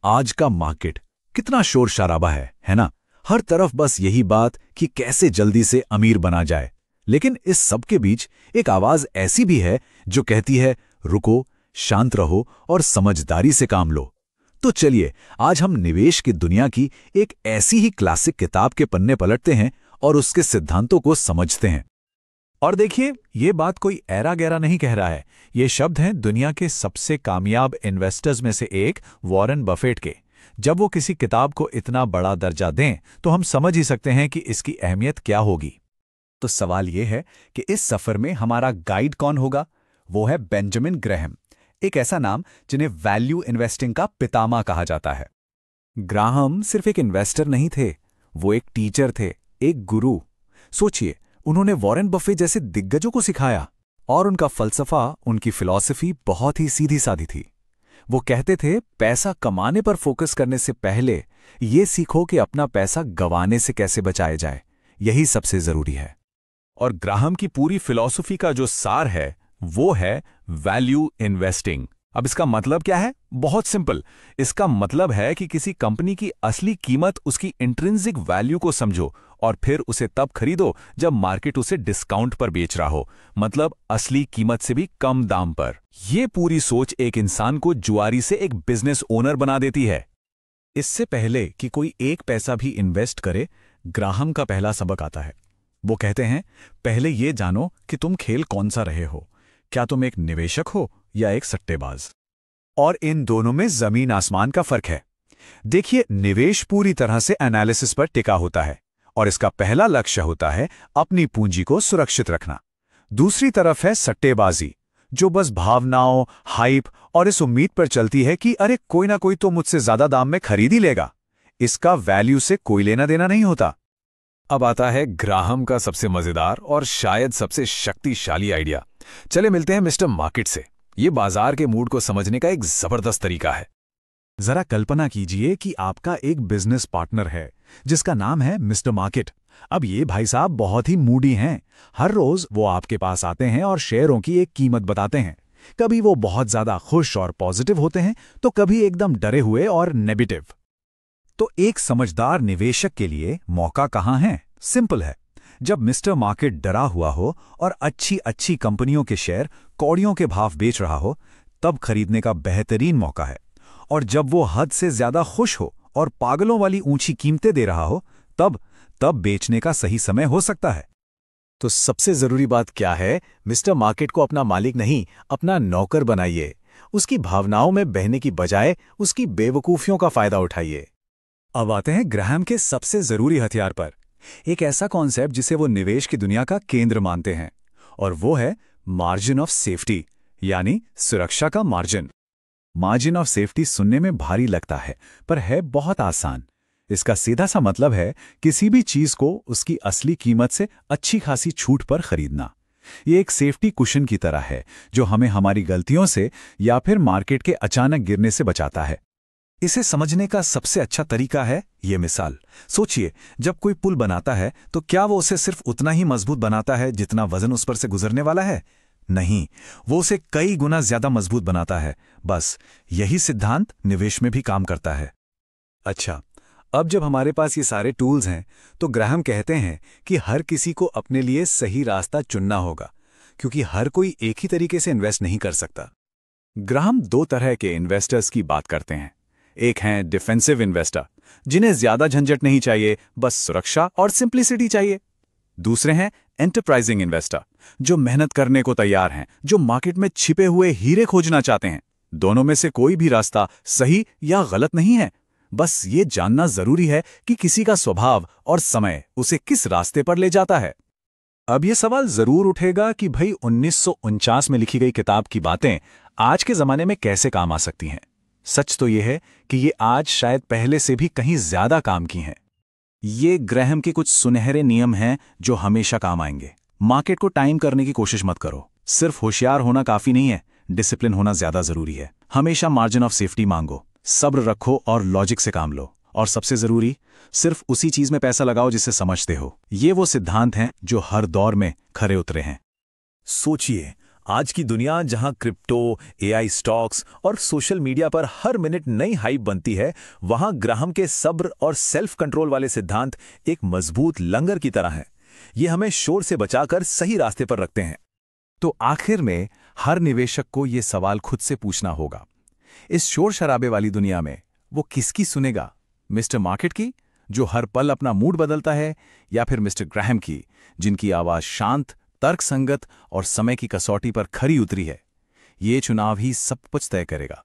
आज का मार्केट कितना शोर शराबा है ना। हर तरफ बस यही बात कि कैसे जल्दी से अमीर बना जाए। लेकिन इस सब के बीच एक आवाज ऐसी भी है जो कहती है रुको, शांत रहो और समझदारी से काम लो। तो चलिए आज हम निवेश की दुनिया की एक ऐसी ही क्लासिक किताब के पन्ने पलटते हैं और उसके सिद्धांतों को समझते हैं। और देखिए, ये बात कोई ऐरा गैरा नहीं कह रहा है। ये शब्द हैं दुनिया के सबसे कामयाब इन्वेस्टर्स में से एक वॉरेन बफेट के। जब वो किसी किताब को इतना बड़ा दर्जा दें तो हम समझ ही सकते हैं कि इसकी अहमियत क्या होगी। तो सवाल ये है कि इस सफर में हमारा गाइड कौन होगा? वो है बेंजामिन ग्राहम, एक ऐसा नाम जिन्हें वैल्यू इन्वेस्टिंग का पितामह कहा जाता है। ग्राहम सिर्फ एक इन्वेस्टर नहीं थे, वो एक टीचर थे, एक गुरु। सोचिए, उन्होंने वॉरेन बफेट जैसे दिग्गजों को सिखाया और उनका फलसफा, उनकी फिलॉसफी बहुत ही सीधी सादी थी। वो कहते थे पैसा कमाने पर फोकस करने से पहले ये सीखो कि अपना पैसा गंवाने से कैसे बचाया जाए, यही सबसे जरूरी है। और ग्राहम की पूरी फिलॉसफी का जो सार है वो है वैल्यू इन्वेस्टिंग। अब इसका मतलब क्या है? बहुत सिंपल। इसका मतलब है कि किसी कंपनी की असली कीमत उसकी इंट्रिंसिक वैल्यू को समझो और फिर उसे तब खरीदो जब मार्केट उसे डिस्काउंट पर बेच रहा हो, मतलब असली कीमत से भी कम दाम पर। यह पूरी सोच एक इंसान को जुआरी से एक बिजनेस ओनर बना देती है। इससे पहले कि कोई एक पैसा भी इन्वेस्ट करे, ग्राहम का पहला सबक आता है। वो कहते हैं पहले ये जानो कि तुम खेल कौन सा रहे हो। क्या तुम एक निवेशक हो या एक सट्टेबाज? और इन दोनों में जमीन आसमान का फर्क है। देखिए, निवेश पूरी तरह से एनालिसिस पर टिका होता है और इसका पहला लक्ष्य होता है अपनी पूंजी को सुरक्षित रखना। दूसरी तरफ है सट्टेबाजी, जो बस भावनाओं, हाइप और इस उम्मीद पर चलती है कि अरे कोई ना कोई तो मुझसे ज्यादा दाम में खरीद ही लेगा। इसका वैल्यू से कोई लेना देना नहीं होता। अब आता है ग्राहम का सबसे मजेदार और शायद सबसे शक्तिशाली आइडिया। चले मिलते हैं मिस्टर मार्केट से। ये बाजार के मूड को समझने का एक जबरदस्त तरीका है। जरा कल्पना कीजिए कि आपका एक बिजनेस पार्टनर है जिसका नाम है मिस्टर मार्केट। अब ये भाई साहब बहुत ही मूडी हैं। हर रोज वो आपके पास आते हैं और शेयरों की एक कीमत बताते हैं। कभी वो बहुत ज्यादा खुश और पॉजिटिव होते हैं तो कभी एकदम डरे हुए और नेगेटिव। तो एक समझदार निवेशक के लिए मौका कहाँ है? सिंपल है, जब मिस्टर मार्केट डरा हुआ हो और अच्छी अच्छी कंपनियों के शेयर कौड़ियों के भाव बेच रहा हो, तब खरीदने का बेहतरीन मौका है। और जब वो हद से ज्यादा खुश हो और पागलों वाली ऊंची कीमतें दे रहा हो, तब बेचने का सही समय हो सकता है। तो सबसे जरूरी बात क्या है? मिस्टर मार्केट को अपना मालिक नहीं, अपना नौकर बनाइए। उसकी भावनाओं में बहने की बजाय उसकी बेवकूफियों का फायदा उठाइए। अब आते हैं ग्राहम के सबसे जरूरी हथियार पर, एक ऐसा कॉन्सेप्ट जिसे वो निवेश की दुनिया का केंद्र मानते हैं, और वो है मार्जिन ऑफ सेफ्टी, यानी सुरक्षा का मार्जिन। मार्जिन ऑफ सेफ्टी सुनने में भारी लगता है, पर है बहुत आसान। इसका सीधा सा मतलब है किसी भी चीज को उसकी असली कीमत से अच्छी खासी छूट पर खरीदना। ये एक सेफ्टी कुशन की तरह है जो हमें हमारी गलतियों से या फिर मार्केट के अचानक गिरने से बचाता है। इसे समझने का सबसे अच्छा तरीका है ये मिसाल। सोचिए, जब कोई पुल बनाता है तो क्या वो उसे सिर्फ उतना ही मजबूत बनाता है जितना वजन उस पर से गुजरने वाला है? नहीं, वो उसे कई गुना ज्यादा मजबूत बनाता है। बस यही सिद्धांत निवेश में भी काम करता है। अच्छा, अब जब हमारे पास ये सारे टूल्स हैं तो ग्राहम कहते हैं कि हर किसी को अपने लिए सही रास्ता चुनना होगा, क्योंकि हर कोई एक ही तरीके से इन्वेस्ट नहीं कर सकता। ग्राहम दो तरह के इन्वेस्टर्स की बात करते हैं। एक हैं डिफेंसिव इन्वेस्टर, जिन्हें ज्यादा झंझट नहीं चाहिए, बस सुरक्षा और सिंप्लिसिटी चाहिए। दूसरे हैं एंटरप्राइजिंग इन्वेस्टर, जो मेहनत करने को तैयार हैं, जो मार्केट में छिपे हुए हीरे खोजना चाहते हैं। दोनों में से कोई भी रास्ता सही या गलत नहीं है, बस ये जानना जरूरी है कि किसी का स्वभाव और समय उसे किस रास्ते पर ले जाता है। अब ये सवाल जरूर उठेगा कि भाई 1949 में लिखी गई किताब की बातें आज के जमाने में कैसे काम आ सकती हैं। सच तो यह है कि ये आज शायद पहले से भी कहीं ज्यादा काम की हैं। ये ग्राहम के कुछ सुनहरे नियम हैं जो हमेशा काम आएंगे। मार्केट को टाइम करने की कोशिश मत करो। सिर्फ होशियार होना काफी नहीं है, डिसिप्लिन होना ज्यादा जरूरी है। हमेशा मार्जिन ऑफ सेफ्टी मांगो, सब्र रखो और लॉजिक से काम लो। और सबसे जरूरी, सिर्फ उसी चीज में पैसा लगाओ जिसे समझते हो। ये वो सिद्धांत हैं जो हर दौर में खरे उतरे हैं। सोचिए, आज की दुनिया जहां क्रिप्टो, एआई स्टॉक्स और सोशल मीडिया पर हर मिनट नई हाइप बनती है, वहां ग्राहम के सब्र और सेल्फ कंट्रोल वाले सिद्धांत एक मजबूत लंगर की तरह हैं। ये हमें शोर से बचाकर सही रास्ते पर रखते हैं। तो आखिर में हर निवेशक को ये सवाल खुद से पूछना होगा, इस शोर शराबे वाली दुनिया में वो किसकी सुनेगा? मिस्टर मार्केट की, जो हर पल अपना मूड बदलता है, या फिर मिस्टर ग्राहम की, जिनकी आवाज शांत, तर्कसंगत और समय की कसौटी पर खरी उतरी है? ये चुनाव ही सब कुछ तय करेगा।